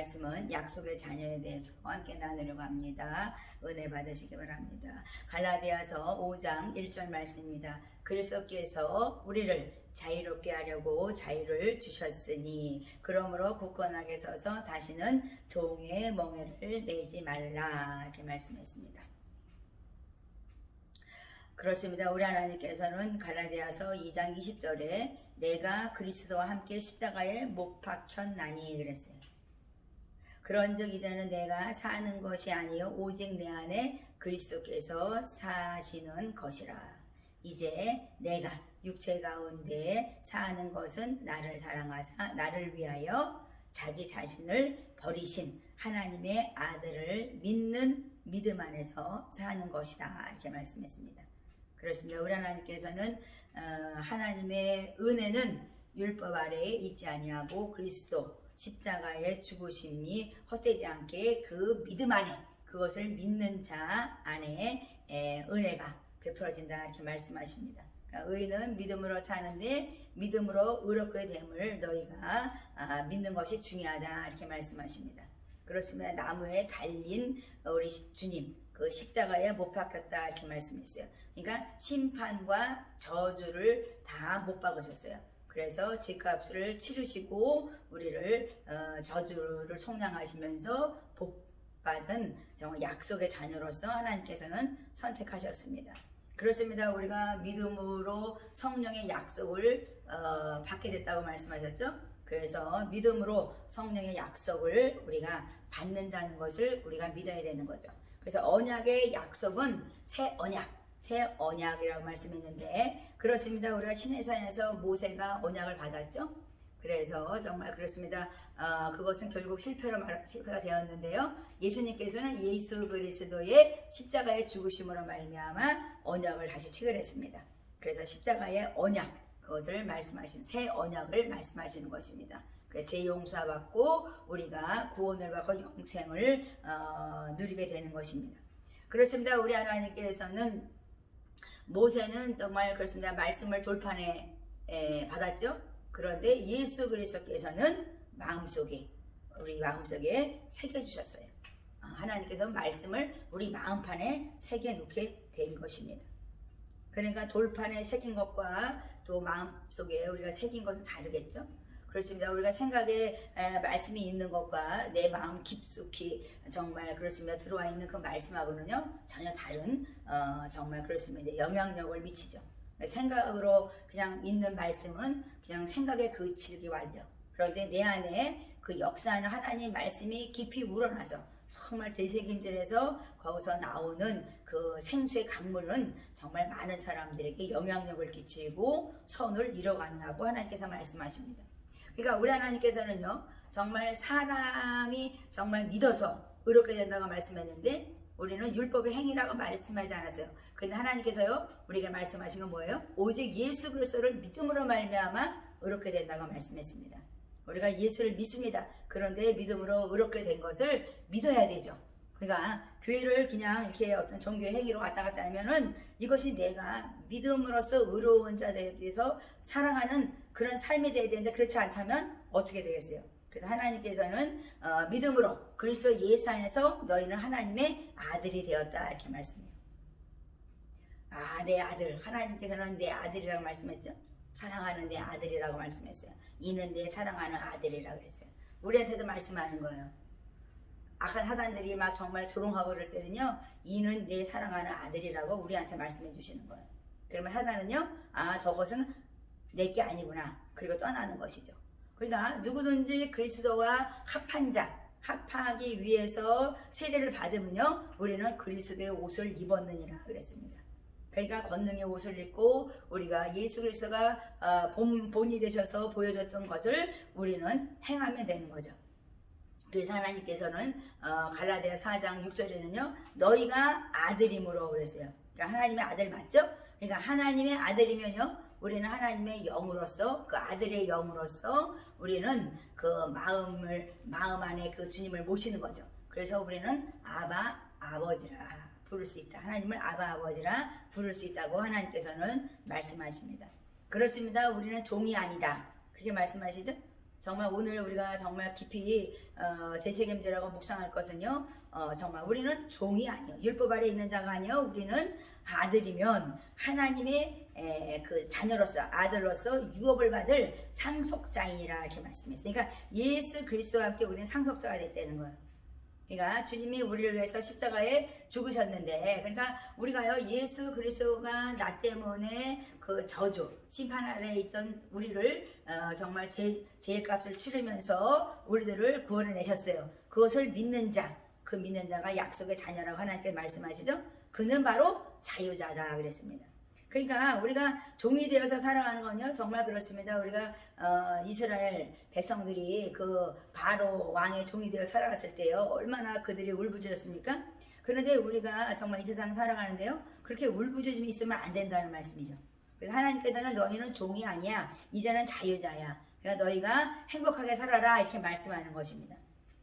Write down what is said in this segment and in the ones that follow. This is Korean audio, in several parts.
말씀은 약속의 자녀에 대해서 함께 나누려고 합니다. 은혜 받으시기 바랍니다. 갈라디아서 5장 1절 말씀입니다. 그리스도께서 우리를 자유롭게 하려고 자유를 주셨으니 그러므로 굳건하게 서서 다시는 종의 멍에를 내지 말라, 이렇게 말씀했습니다. 그렇습니다. 우리 하나님께서는 갈라디아서 2장 20절에 내가 그리스도와 함께 십자가에 못 박혔나니 그랬어요. 그런즉 이제는 내가 사는 것이 아니요 오직 내 안에 그리스도께서 사시는 것이라. 이제 내가 육체 가운데 사는 것은 나를 사랑하사 나를 위하여 자기 자신을 버리신 하나님의 아들을 믿는 믿음 안에서 사는 것이다, 이렇게 말씀했습니다. 그렇습니다. 우리 하나님께서는 하나님의 은혜는 율법 아래에 있지 아니하고 그리스도 십자가의 죽으심이 헛되지 않게 그 믿음 안에, 그것을 믿는 자 안에 은혜가 베풀어진다, 이렇게 말씀하십니다. 그러니까 의인은 믿음으로 사는데 믿음으로 의롭게 됨을 너희가 믿는 것이 중요하다, 이렇게 말씀하십니다. 그렇습니다. 나무에 달린 우리 주님, 그 십자가에 못 박혔다, 이렇게 말씀했어요. 그러니까 심판과 저주를 다 못 박으셨어요. 그래서 집값을 치르시고 우리를 저주를 속량하시면서 복받은 정말 약속의 자녀로서 하나님께서는 선택하셨습니다. 그렇습니다. 우리가 믿음으로 성령의 약속을 받게 됐다고 말씀하셨죠. 그래서 믿음으로 성령의 약속을 우리가 받는다는 것을 우리가 믿어야 되는 거죠. 그래서 언약의 약속은 새 언약이라고 말씀했는데, 그렇습니다. 우리가 시내산에서 모세가 언약을 받았죠. 그래서 정말 그렇습니다. 그것은 결국 실패가 되었는데요. 예수님께서는 예수 그리스도의 십자가의 죽으심으로 말미암아 언약을 다시 체결했습니다. 그래서 십자가의 언약, 그것을 말씀하신 새 언약을 말씀하시는 것입니다. 죄 용서받고 우리가 구원을 받고 영생을 누리게 되는 것입니다. 그렇습니다. 우리 하나님께서는 모세는 정말 그렇습니다. 말씀을 돌판에 받았죠. 그런데 예수 그리스도께서는 우리 마음속에 새겨주셨어요. 하나님께서 말씀을 우리 마음판에 새겨놓게 된 것입니다. 그러니까 돌판에 새긴 것과 또 마음속에 우리가 새긴 것은 다르겠죠. 그렇습니다. 우리가 생각에 말씀이 있는 것과 내 마음 깊숙이 정말 그렇습니다. 들어와 있는 그 말씀하고는요 전혀 다른 정말 그렇습니다. 영향력을 미치죠. 생각으로 그냥 있는 말씀은 그냥 생각에 그치기 완죠. 그런데 내 안에 그 역사하는 하나님 말씀이 깊이 우러나서 정말 되새김질해서 거기서 나오는 그 생수의 강물은 정말 많은 사람들에게 영향력을 끼치고 선을 이뤄간다고 하나님께서 말씀하십니다. 그러니까 우리 하나님께서는요 정말 사람이 정말 믿어서 의롭게 된다고 말씀했는데 우리는 율법의 행위라고 말씀하지 않았어요. 그런데 하나님께서요 우리에게 말씀하신 건 뭐예요? 오직 예수 그리스도를 믿음으로 말미암아 의롭게 된다고 말씀했습니다. 우리가 예수를 믿습니다. 그런데 믿음으로 의롭게 된 것을 믿어야 되죠. 그러니까 교회를 그냥 이렇게 어떤 종교의 행위로 왔다 갔다 하면은 이것이 내가 믿음으로써 의로운 자들에 대해서 사랑하는 그런 삶이 되어야 되는데 그렇지 않다면 어떻게 되겠어요? 그래서 하나님께서는 믿음으로 그리스도 예수 안에서 너희는 하나님의 아들이 되었다, 이렇게 말씀해요. 내 아들. 하나님께서는 내 아들이라고 말씀했죠. 사랑하는 내 아들이라고 말씀했어요. 이는 내 사랑하는 아들이라고 했어요. 우리한테도 말씀하는 거예요. 악한 사단들이 막 정말 조롱하고 그럴 때는요 이는 내 사랑하는 아들이라고 우리한테 말씀해 주시는 거예요. 그러면 사단은요 저것은 내게 아니구나, 그리고 떠나는 것이죠. 그러니까 누구든지 그리스도와 합하기 위해서 세례를 받으면요 우리는 그리스도의 옷을 입었느니라 그랬습니다. 그러니까 권능의 옷을 입고 우리가 예수 그리스도가 본이 되셔서 보여줬던 것을 우리는 행하면 되는 거죠. 그래서 하나님께서는 갈라디아 4장 6절에는요 너희가 아들임으로 그랬어요. 그러니까 하나님의 아들 맞죠? 그러니까 하나님의 아들이면요 우리는 하나님의 영으로서, 그 아들의 영으로서 우리는 그 마음 안에 그 주님을 모시는 거죠. 그래서 우리는 아버지라 부를 수 있다. 하나님을 아버지라 부를 수 있다고 하나님께서는 말씀하십니다. 그렇습니다. 우리는 종이 아니다. 그게 말씀하시죠? 정말 오늘 우리가 정말 깊이 되새김질하고 묵상할 것은요. 정말 우리는 종이 아니요, 율법 아래 있는 자가 아니요, 우리는 아들이면 하나님의 그 자녀로서, 아들로서 유업을 받을 상속자이니라 이렇게 말씀했어요. 그러니까 예수 그리스도와 함께 우리는 상속자가 됐다는 거예요. 그러니까 주님이 우리를 위해서 십자가에 죽으셨는데, 그러니까 우리가요, 예수 그리스도가 나 때문에 그 저주, 심판 아래에 있던 우리를 정말 죄값을 치르면서 우리들을 구원해내셨어요. 그것을 믿는 자, 그 믿는 자가 약속의 자녀라고 하나님께 말씀하시죠. 그는 바로 자유자다 그랬습니다. 그러니까 우리가 종이 되어서 살아가는 건요, 정말 그렇습니다. 우리가 이스라엘 백성들이 그 바로 왕의 종이 되어 살아갔을 때요, 얼마나 그들이 울부짖었습니까? 그런데 우리가 정말 이 세상 살아가는데요, 그렇게 울부짖음이 있으면 안 된다는 말씀이죠. 그래서 하나님께서는 너희는 종이 아니야, 이제는 자유자야. 그러니까 너희가 행복하게 살아라 이렇게 말씀하는 것입니다.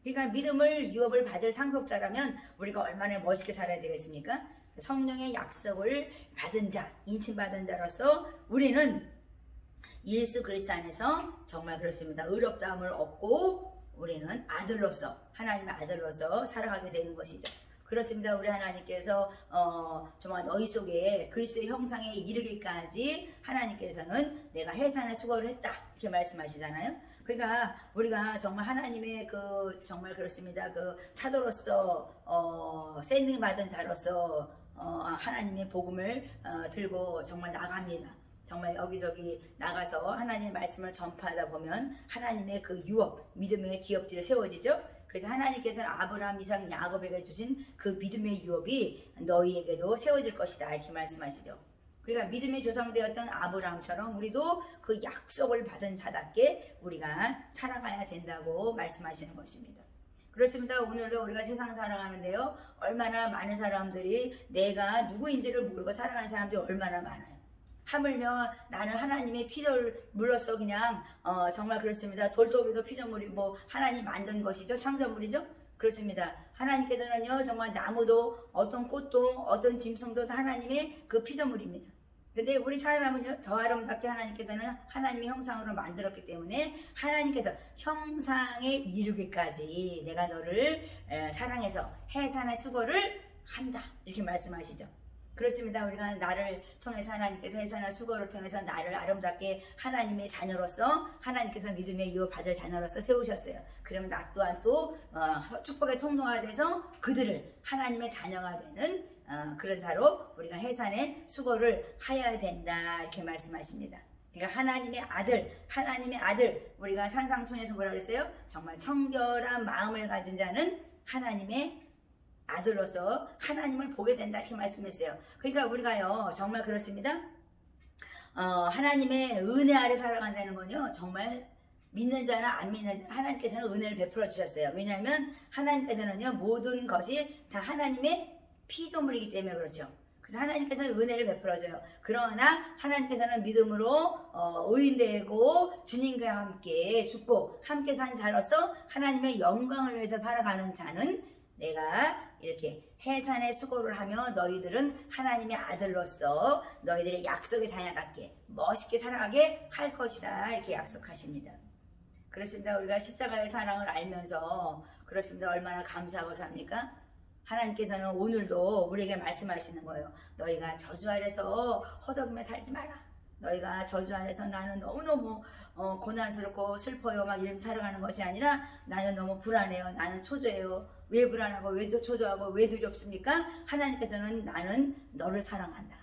그러니까 믿음을 유업을 받을 상속자라면 우리가 얼마나 멋있게 살아야 되겠습니까? 성령의 약속을 받은 자, 인침받은 자로서 우리는 예수 그리스도 안에서 정말 그렇습니다. 의롭다함을 얻고 우리는 아들로서, 하나님의 아들로서 살아가게 되는 것이죠. 그렇습니다. 우리 하나님께서 정말 너희 속에 그리스도의 형상에 이르기까지 하나님께서는 내가 해산의 수고를 했다 이렇게 말씀하시잖아요. 그러니까 우리가 정말 하나님의 그 정말 그렇습니다. 그 사도로서 샌딩 받은 자로서 하나님의 복음을 들고 정말 나갑니다. 정말 여기저기 나가서 하나님의 말씀을 전파하다 보면 하나님의 그 유업, 믿음의 기업들이 세워지죠. 그래서 하나님께서는 아브라함, 이삭, 야곱에게 주신 그 믿음의 유업이 너희에게도 세워질 것이다 이렇게 말씀하시죠. 그러니까 믿음의 조상되었던 아브라함처럼 우리도 그 약속을 받은 자답게 우리가 살아가야 된다고 말씀하시는 것입니다. 그렇습니다. 오늘도 우리가 세상 살아가는데요, 얼마나 많은 사람들이 내가 누구인지를 모르고 살아가는 사람들이 얼마나 많아요. 하물며 나는 하나님의 피조물로서 그냥 정말 그렇습니다. 돌도비도 피조물이 뭐 하나님 만든 것이죠. 창조물이죠. 그렇습니다. 하나님께서는요, 정말 나무도 어떤 꽃도 어떤 짐승도 다 하나님의 그 피조물입니다. 근데 우리 사람은요, 더 아름답게 하나님께서는 하나님의 형상으로 만들었기 때문에 하나님께서 형상에 이르기까지 내가 너를 사랑해서 해산의 수고를 한다 이렇게 말씀하시죠. 그렇습니다. 우리가 나를 통해서 하나님께서 해산의 수고를 통해서 나를 아름답게 하나님의 자녀로서, 하나님께서 믿음의 유업 받을 자녀로서 세우셨어요. 그러면 나 또한 또 축복의 통로가 돼서 그들을 하나님의 자녀가 되는 그런 자로 우리가 해산의 수고를 하여야 된다 이렇게 말씀하십니다. 그러니까 하나님의 아들, 우리가 산상순에서 뭐라고 그랬어요? 정말 청결한 마음을 가진 자는 하나님의 아들로서 하나님을 보게 된다 이렇게 말씀했어요. 그러니까 우리가요, 정말 그렇습니다. 하나님의 은혜 아래 살아간다는 건요, 정말 믿는 자나 안 믿는 자 하나님께서는 은혜를 베풀어 주셨어요. 왜냐하면 하나님께서는요, 모든 것이 다 하나님의 피조물이기 때문에 그렇죠. 그래서 하나님께서는 은혜를 베풀어줘요. 그러나 하나님께서는 믿음으로 의인되고 주님과 함께 죽고 함께 산 자로서 하나님의 영광을 위해서 살아가는 자는 내가 이렇게 해산의 수고를 하며 너희들은 하나님의 아들로서 너희들의 약속의 자녀답게 멋있게 살아가게 할 것이다 이렇게 약속하십니다. 그렇습니다. 우리가 십자가의 사랑을 알면서 그렇습니다. 얼마나 감사하고 삽니까? 하나님께서는 오늘도 우리에게 말씀하시는 거예요. 너희가 저주 아래서 허덕이며 살지 마라. 너희가 저주 아래서 나는 너무너무 고난스럽고 슬퍼요 막 이러면서 살아가는 것이 아니라 나는 너무 불안해요. 나는 초조해요. 왜 불안하고 왜 초조하고 왜 두렵습니까? 하나님께서는 나는 너를 사랑한다.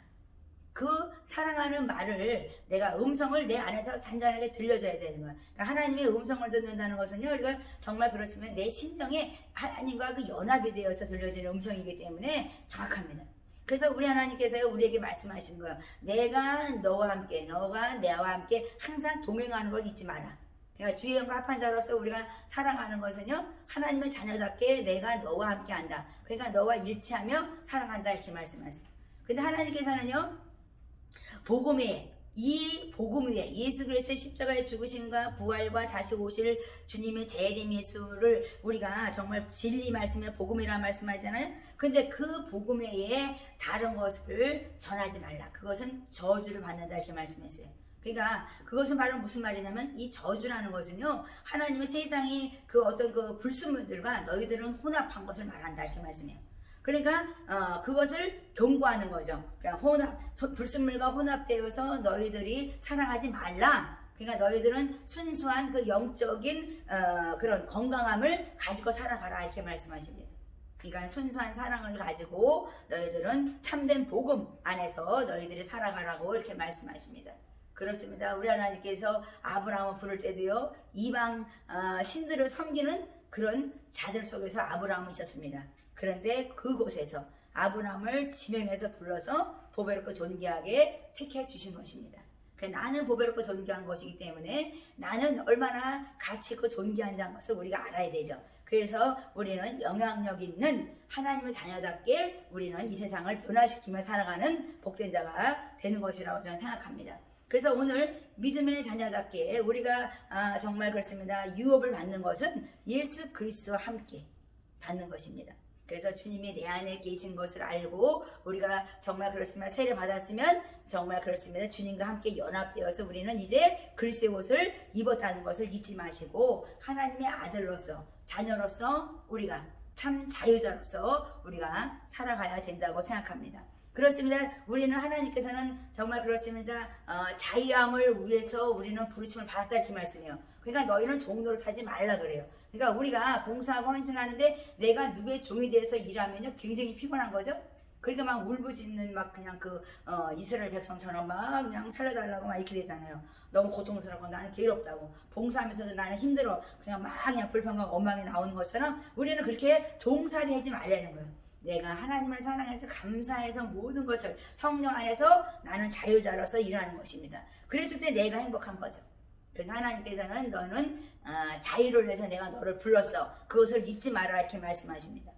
그 사랑하는 말을 내가 음성을 내 안에서 잔잔하게 들려줘야 되는 거야. 그러니까 하나님의 음성을 듣는다는 것은요, 우리가 정말 그렇으면 내 심령에 하나님과 그 연합이 되어서 들려지는 음성이기 때문에 정확합니다. 그래서 우리 하나님께서요, 우리에게 말씀하시는 거예요. 내가 너와 함께, 너가 나와 함께 항상 동행하는 걸 잊지 마라. 그러니까 주의 영과 합한 자로서 우리가 사랑하는 것은요, 하나님의 자녀답게 내가 너와 함께 한다. 그러니까 너와 일치하며 사랑한다 이렇게 말씀하세요. 근데 하나님께서는요, 이 복음 위에 예수 그리스도의 십자가의 죽으심과 부활과 다시 오실 주님의 재림 예수를 우리가 정말 진리 말씀을 복음이라 말씀하잖아요. 근데 그 복음 외에 다른 것을 전하지 말라. 그것은 저주를 받는다 이렇게 말씀했어요. 그러니까 그것은 바로 무슨 말이냐면 이 저주라는 것은요 하나님의 세상이 그 어떤 그 불순물들과 너희들은 혼합한 것을 말한다 이렇게 말씀해요. 그러니까 그것을 경고하는 거죠. 그러니까 불순물과 혼합되어서 너희들이 사랑하지 말라. 그러니까 너희들은 순수한 그 영적인 그런 건강함을 가지고 살아가라 이렇게 말씀하십니다. 그러니까 순수한 사랑을 가지고 너희들은 참된 복음 안에서 너희들이 살아가라고 이렇게 말씀하십니다. 그렇습니다. 우리 하나님께서 아브라함을 부를 때도요 이방 신들을 섬기는 그런 자들 속에서 아브라함이 있었습니다. 그런데 그곳에서 아브라함을 지명해서 불러서 보배롭고 존귀하게 택해 주신 것입니다. 나는 보배롭고 존귀한 것이기 때문에 나는 얼마나 가치 있고 존귀한 자인 것을 우리가 알아야 되죠. 그래서 우리는 영향력 있는 하나님의 자녀답게 우리는 이 세상을 변화시키며 살아가는 복된 자가 되는 것이라고 저는 생각합니다. 그래서 오늘 믿음의 자녀답게 우리가 정말 그렇습니다. 유업을 받는 것은 예수 그리스도와 함께 받는 것입니다. 그래서 주님이 내 안에 계신 것을 알고 우리가 정말 그렇습니다. 세례 받았으면 정말 그렇습니다. 주님과 함께 연합되어서 우리는 이제 그리스도의 옷을 입었다는 것을 잊지 마시고 하나님의 아들로서 자녀로서 우리가 참 자유자로서 우리가 살아가야 된다고 생각합니다. 그렇습니다. 우리는 하나님께서는 정말 그렇습니다. 자유함을 위해서 우리는 부르심을 받았다 이렇게 말씀해요. 그러니까 너희는 종노릇 하지 말라 그래요. 그러니까 우리가 봉사하고 헌신하는데 내가 누구의 종이 돼서 일하면요 굉장히 피곤한 거죠. 그러니까 막 울부짖는 막 그냥 이스라엘 백성처럼 막 그냥 살려달라고 막 이렇게 되잖아요. 너무 고통스럽고 나는 괴롭다고 봉사하면서도 나는 힘들어 그냥 막 그냥 불평과 원망이 나오는 것처럼 우리는 그렇게 종살이 하지 말라는 거예요. 내가 하나님을 사랑해서 감사해서 모든 것을 성령 안에서 나는 자유자로서 일하는 것입니다. 그랬을 때 내가 행복한 거죠. 그래서 하나님께서는 너는 자유를 위해서 내가 너를 불렀어. 그것을 잊지 마라 이렇게 말씀하십니다.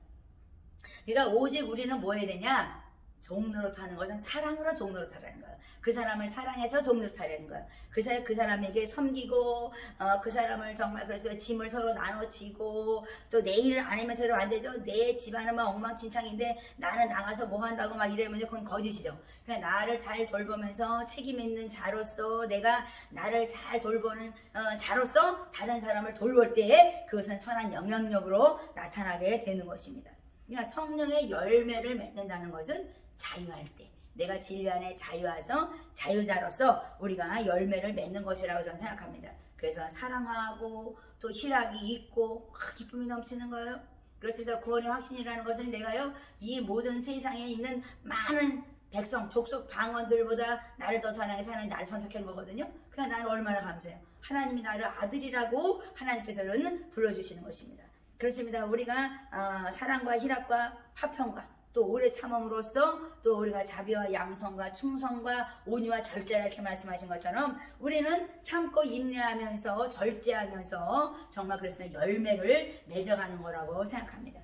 그러니까 오직 우리는 뭐 해야 되냐? 종노릇하는 것은 사랑으로 종노릇하라는 거예요. 그 사람을 사랑해서 종노릇하라는 거예요. 그래서 그 사람에게 섬기고 그 사람을 정말 그래서 짐을 서로 나눠지고 또 내 일을 안 하면 서로 안 되죠. 내 집안은 막 엉망진창인데 나는 나가서 뭐 한다고 막 이러면 그건 거짓이죠. 그러니까 나를 잘 돌보면서 책임 있는 자로서 내가 나를 잘 돌보는 자로서 다른 사람을 돌볼 때에 그것은 선한 영향력으로 나타나게 되는 것입니다. 그러니까 성령의 열매를 맺는다는 것은 자유할 때 내가 진리 안에 자유해서 자유자로서 우리가 열매를 맺는 것이라고 저는 생각합니다. 그래서 사랑하고 또 희락이 있고 기쁨이 넘치는 거예요. 그렇습니다. 구원의 확신이라는 것은 내가요 이 모든 세상에 있는 많은 백성, 족속, 방언들보다 나를 더 사랑해 사는 나를 선택한 거거든요. 그러니까 나는 얼마나 감사해요. 하나님이 나를 아들이라고 하나님께서는 불러주시는 것입니다. 그렇습니다. 우리가 사랑과 희락과 화평과 또 오래 참음으로써 또 우리가 자비와 양성과 충성과 온유와 절제 이렇게 말씀하신 것처럼 우리는 참고 인내하면서 절제하면서 정말 그렇습니다. 열매를 맺어가는 거라고 생각합니다.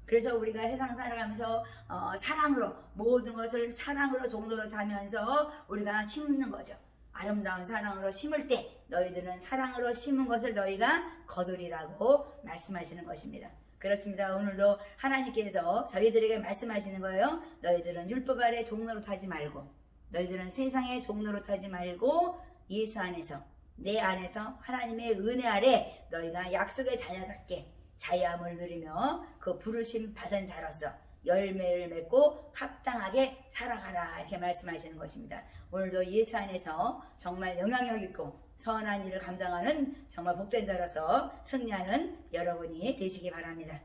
그래서 우리가 세상 살아가면서 사랑으로 모든 것을 사랑으로 종노릇 하면서 우리가 심는 거죠. 아름다운 사랑으로 심을 때 너희들은 사랑으로 심은 것을 너희가 거두리라고 말씀하시는 것입니다. 그렇습니다. 오늘도 하나님께서 저희들에게 말씀하시는 거예요. 너희들은 율법 아래 종노릇하지 말고 너희들은 세상에 종노릇하지 말고 예수 안에서 내 안에서 하나님의 은혜 아래 너희가 약속의 자녀답게 자유함을 누리며 그 부르심 받은 자로서 열매를 맺고 합당하게 살아가라 이렇게 말씀하시는 것입니다. 오늘도 예수 안에서 정말 영향력 있고 선한 일을 감당하는 정말 복된 자로서 승리하는 여러분이 되시기 바랍니다.